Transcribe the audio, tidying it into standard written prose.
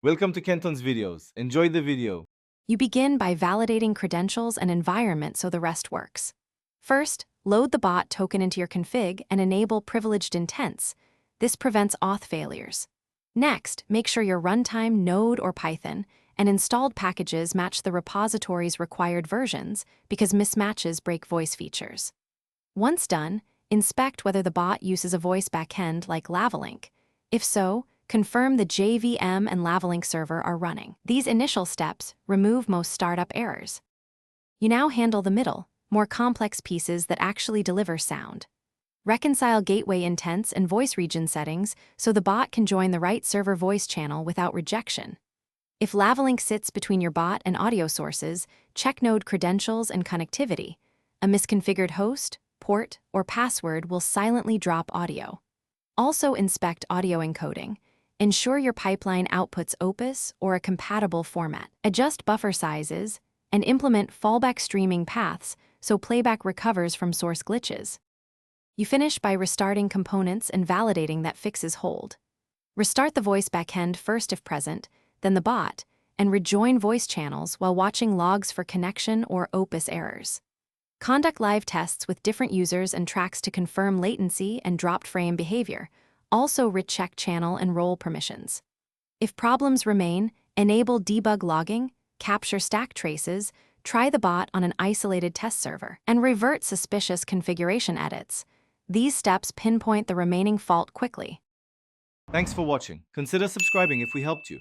Welcome to Kenton's videos. Enjoy the video. You begin by validating credentials and environment so the rest works. First, load the bot token into your config and enable privileged intents. This prevents auth failures. Next, make sure your runtime, Node, or Python and installed packages match the repository's required versions because mismatches break voice features. Once done, inspect whether the bot uses a voice backend like Lavalink. If so, confirm the JVM and Lavalink server are running. These initial steps remove most startup errors. You now handle the middle, more complex pieces that actually deliver sound. Reconcile gateway intents and voice region settings so the bot can join the right server voice channel without rejection. If Lavalink sits between your bot and audio sources, check node credentials and connectivity. A misconfigured host, port, or password will silently drop audio. Also inspect audio encoding. Ensure your pipeline outputs Opus or a compatible format. Adjust buffer sizes and implement fallback streaming paths so playback recovers from source glitches. You finish by restarting components and validating that fixes hold. Restart the voice backend first if present, then the bot, and rejoin voice channels while watching logs for connection or Opus errors. Conduct live tests with different users and tracks to confirm latency and dropped frame behavior. Also recheck channel and role permissions. If problems remain, enable debug logging, capture stack traces, try the bot on an isolated test server, and revert suspicious configuration edits. These steps pinpoint the remaining fault quickly. Thanks for watching. Consider subscribing if we helped you.